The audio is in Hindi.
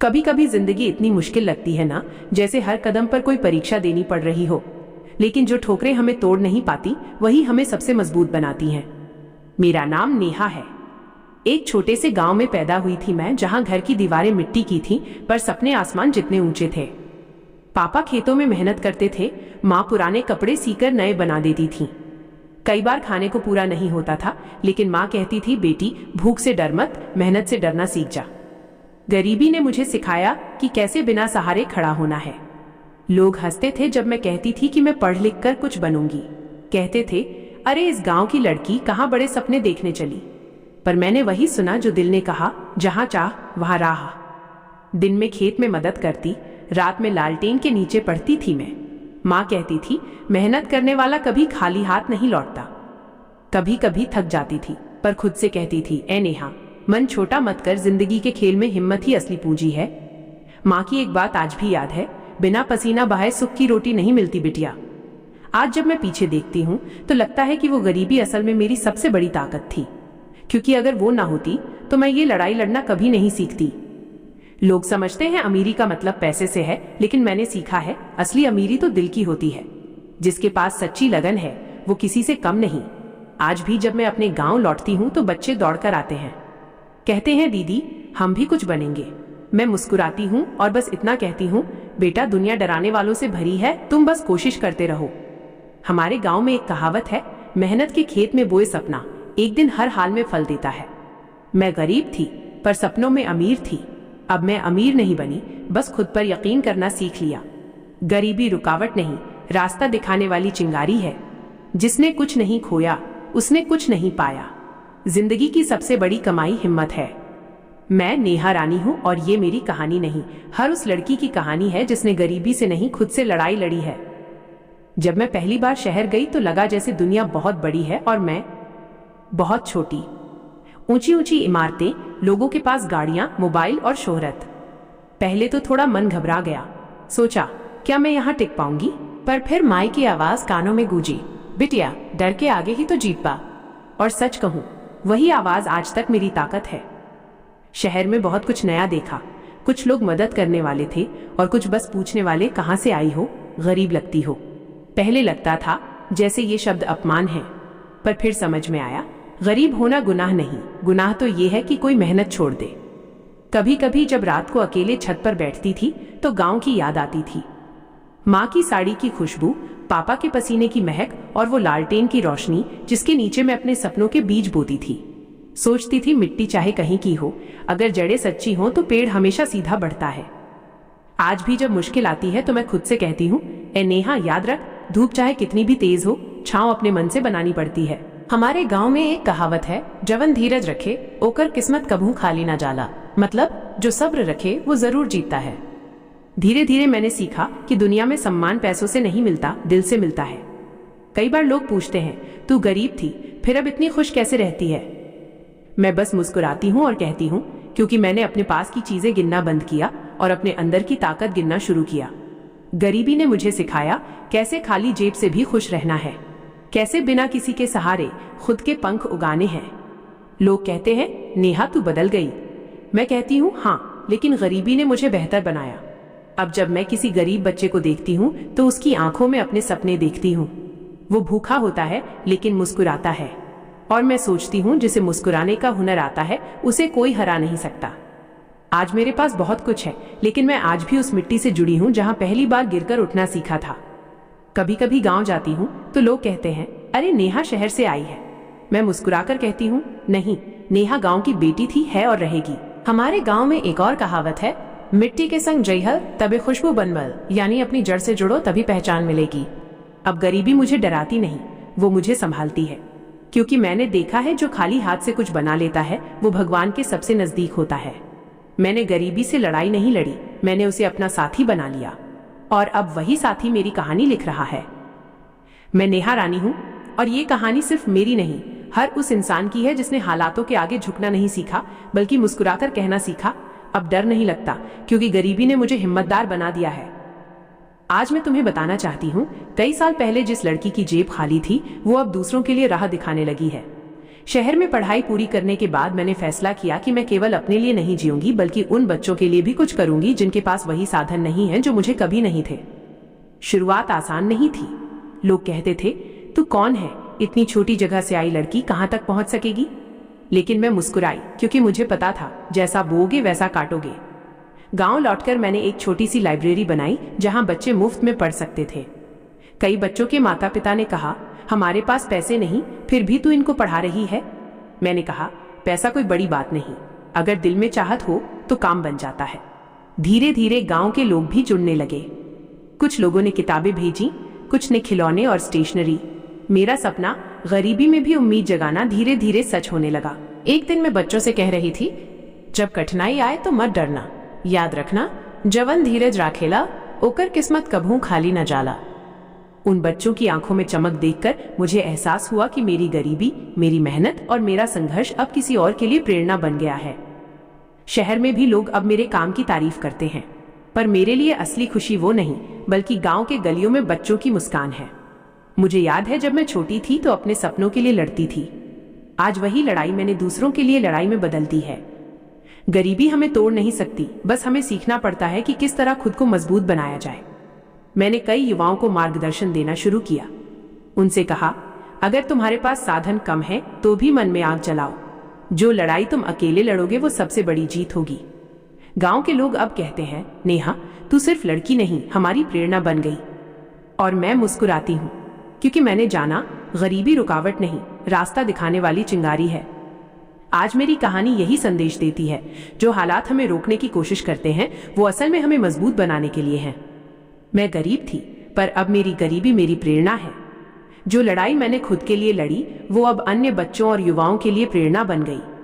कभी कभी जिंदगी इतनी मुश्किल लगती है ना, जैसे हर कदम पर कोई परीक्षा देनी पड़ रही हो। लेकिन जो ठोकरें हमें तोड़ नहीं पाती वही हमें सबसे मजबूत बनाती हैं। मेरा नाम नेहा है। एक छोटे से गांव में पैदा हुई थी मैं, जहां घर की दीवारें मिट्टी की थीं, पर सपने आसमान जितने ऊंचे थे। पापा खेतों में मेहनत करते थे, माँ पुराने कपड़े सीकर नए बना देती थी। कई बार खाने को पूरा नहीं होता था, लेकिन माँ कहती थी, बेटी भूख से डर मत, मेहनत से डरना सीख जा। गरीबी ने मुझे सिखाया कि कैसे बिना सहारे खड़ा होना है। लोग हंसते थे जब मैं कहती थी कि मैं पढ़ लिख कर कुछ बनूंगी। कहते थे, अरे इस गांव की लड़की कहाँ बड़े सपने देखने चली। पर मैंने वही सुना जो दिल ने कहा, जहां चाह वहां राह। दिन में खेत में मदद करती, रात में लालटेन के नीचे पढ़ती थी मैं। माँ कहती थी, मेहनत करने वाला कभी खाली हाथ नहीं लौटता। कभी कभी थक जाती थी, पर खुद से कहती थी, ए नेहा, मन छोटा मत कर, जिंदगी के खेल में हिम्मत ही असली पूंजी है। माँ की एक बात आज भी याद है, बिना पसीना बहाए सुख की रोटी नहीं मिलती बिटिया। आज जब मैं पीछे देखती हूँ तो लगता है कि वो गरीबी असल में मेरी सबसे बड़ी ताकत थी, क्योंकि अगर वो ना होती तो मैं ये लड़ाई लड़ना कभी नहीं सीखती। लोग समझते हैं अमीरी का मतलब पैसे से है, लेकिन मैंने सीखा है असली अमीरी तो दिल की होती है। जिसके पास सच्ची लगन है वो किसी से कम नहीं। आज भी जब मैं अपने गांव लौटती हूँ तो बच्चे दौड़कर आते हैं, कहते हैं, दीदी हम भी कुछ बनेंगे। मैं मुस्कुराती हूँ और बस इतना कहती हूँ, बेटा दुनिया डराने वालों से भरी है, तुम बस कोशिश करते रहो। हमारे गांव में एक कहावत है, मेहनत के खेत में बोए सपना एक दिन हर हाल में फल देता है। मैं गरीब थी पर सपनों में अमीर थी। अब मैं अमीर नहीं बनी, बस खुद पर यकीन करना सीख लिया। गरीबी रुकावट नहीं, रास्ता दिखाने वाली चिंगारी है। जिसने कुछ नहीं खोया उसने कुछ नहीं पाया। जिंदगी की सबसे बड़ी कमाई हिम्मत है। मैं नेहा रानी हूँ और ये मेरी कहानी नहीं, हर उस लड़की की कहानी है जिसने गरीबी से नहीं खुद से लड़ाई लड़ी है। जब मैं पहली बार शहर गई तो लगा जैसे दुनिया बहुत बड़ी है और मैं बहुत छोटी। ऊंची ऊंची इमारतें, लोगों के पास गाड़ियां, मोबाइल और शोहरत। पहले तो थोड़ा मन घबरा गया, सोचा क्या मैं यहाँ टिक पाऊंगी। पर फिर माई की आवाज कानों में गूंजी, बिटिया डर के आगे ही तो जीत पा। और सच कहूं, वही आवाज आज तक मेरी ताकत है। शहर में बहुत कुछ नया देखा। कुछ लोग मदद करने वाले थे और कुछ बस पूछने वाले, कहां से आई हो, गरीब लगती हो। पहले लगता था जैसे ये शब्द अपमान है, पर फिर समझ में आया, गरीब होना गुनाह नहीं, गुनाह तो ये है कि कोई मेहनत छोड़ दे। कभी कभी जब रात को अकेले छत पर बैठती थी तो गांव की याद आती थी। माँ की साड़ी की खुशबू, पापा के पसीने की महक और वो लालटेन की रोशनी जिसके नीचे मैं अपने सपनों के बीज बोती थी। सोचती थी, मिट्टी चाहे कहीं की हो, अगर जड़ें सच्ची हों तो पेड़ हमेशा सीधा बढ़ता है। आज भी जब मुश्किल आती है तो मैं खुद से कहती हूँ, ए नेहा याद रख, धूप चाहे कितनी भी तेज हो, छांव अपने मन से बनानी पड़ती है। हमारे गांव में एक कहावत है, जवन धीरज रखे ओकर किस्मत कभू खाली ना जाला। मतलब जो सब्र रखे वो जरूर जीतता है। धीरे धीरे मैंने सीखा कि दुनिया में सम्मान पैसों से नहीं मिलता, दिल से मिलता है। कई बार लोग पूछते हैं, तू गरीब थी फिर अब इतनी खुश कैसे रहती है। मैं बस मुस्कुराती हूँ और कहती हूँ, क्योंकि मैंने अपने पास की चीजें गिनना बंद किया और अपने अंदर की ताकत गिनना शुरू किया। गरीबी ने मुझे सिखाया कैसे खाली जेब से भी खुश रहना है, कैसे बिना किसी के सहारे खुद के पंख उगाने हैं। लोग कहते हैं, नेहा तू बदल गई। मैं कहती हूँ, हाँ, लेकिन गरीबी ने मुझे बेहतर बनाया। अब जब मैं किसी गरीब बच्चे को देखती हूँ तो उसकी आंखों में अपने सपने देखती हूँ। वो भूखा होता है लेकिन मुस्कुराता है, और मैं सोचती हूँ जिसे मुस्कुराने का हुनर आता है उसे कोई हरा नहीं सकता। आज मेरे पास बहुत कुछ है, लेकिन मैं आज भी उस मिट्टी से जुड़ी हूँ जहाँ पहली बार गिरकर उठना सीखा था। कभी कभी गांव जाती हूँ तो लोग कहते हैं, अरे नेहा शहर से आई है। मैं मुस्कुराकर कहती हूँ, नहीं, नेहा गांव की बेटी थी, है और रहेगी। हमारे गांव में एक और कहावत है, मिट्टी के संग जइहल तबे खुशबू बनबल, यानी अपनी जड़ से जुड़ो तभी पहचान मिलेगी। अब गरीबी मुझे डराती नहीं, वो मुझे संभालती है, क्योंकि मैंने देखा है जो खाली हाथ से कुछ बना लेता है वो भगवान के सबसे नजदीक होता है। मैंने गरीबी से लड़ाई नहीं लड़ी, मैंने उसे अपना साथी बना लिया, और अब वही साथी मेरी कहानी लिख रहा है। मैं नेहा रानी हूँ और ये कहानी सिर्फ मेरी नहीं, हर उस इंसान की है जिसने हालातों के आगे झुकना नहीं सीखा, बल्कि मुस्कुराकर कहना सीखा, अब डर नहीं लगता, क्योंकि गरीबी ने मुझे हिम्मतदार बना दिया है। आज मैं तुम्हें बताना चाहती हूँ, कई साल पहले जिस लड़की की जेब खाली थी वो अब दूसरों के लिए राह दिखाने लगी है। शहर में पढ़ाई पूरी करने के बाद मैंने फैसला किया कि मैं केवल अपने लिए नहीं जीऊंगी बल्कि उन बच्चों के लिए भी कुछ करूंगी जिनके पास वही साधन नहीं है जो मुझे कभी नहीं थे। शुरुआत आसान नहीं थी। लोग कहते थे, तू कौन है, इतनी छोटी जगह से आई लड़की कहां तक पहुंच सकेगी। लेकिन मैं मुस्कुराई, क्योंकि मुझे पता था जैसा बोओगे वैसा काटोगे। गांव लौटकर मैंने एक छोटी सी लाइब्रेरी बनाई जहां बच्चे मुफ्त में पढ़ सकते थे। कई बच्चों के माता पिता ने कहा, हमारे पास पैसे नहीं, फिर भी तू इनको पढ़ा रही है। मैंने कहा, पैसा कोई बड़ी बात नहीं, अगर दिल में चाहत हो तो काम बन जाता है। धीरे धीरे गांव के लोग भी जुड़ने लगे। कुछ लोगों ने किताबें भेजी, कुछ ने खिलौने और स्टेशनरी। मेरा सपना, गरीबी में भी उम्मीद जगाना, धीरे धीरे सच होने लगा। एक दिन मैं बच्चों से कह रही थी, जब कठिनाई आए तो मत डरना, याद रखना, जवन धीरज राखेला ओकर किस्मत कभू खाली न जाला। उन बच्चों की आंखों में चमक देखकर मुझे एहसास हुआ कि मेरी गरीबी, मेरी मेहनत और मेरा संघर्ष अब किसी और के लिए प्रेरणा बन गया है। शहर में भी लोग अब मेरे काम की तारीफ करते हैं, पर मेरे लिए असली खुशी वो नहीं बल्कि गांव के गलियों में बच्चों की मुस्कान है। मुझे याद है जब मैं छोटी थी तो अपने सपनों के लिए लड़ती थी। आज वही लड़ाई मैंने दूसरों के लिए लड़ाई में बदल दी है। गरीबी हमें तोड़ नहीं सकती, बस हमें सीखना पड़ता है कि किस तरह खुद को मजबूत बनाया जाए। मैंने कई युवाओं को मार्गदर्शन देना शुरू किया। उनसे कहा, अगर तुम्हारे पास साधन कम है तो भी मन में आग जलाओ। जो लड़ाई तुम अकेले लड़ोगे वो सबसे बड़ी जीत होगी। गांव के लोग अब कहते हैं, नेहा तू सिर्फ लड़की नहीं, हमारी प्रेरणा बन गई। और मैं मुस्कुराती हूँ, क्योंकि मैंने जाना गरीबी रुकावट नहीं, रास्ता दिखाने वाली चिंगारी है। आज मेरी कहानी यही संदेश देती है, जो हालात हमें रोकने की कोशिश करते हैं वो असल में हमें मजबूत बनाने के लिए हैं। मैं गरीब थी, पर अब मेरी गरीबी मेरी प्रेरणा है। जो लड़ाई मैंने खुद के लिए लड़ी वो अब अन्य बच्चों और युवाओं के लिए प्रेरणा बन गई।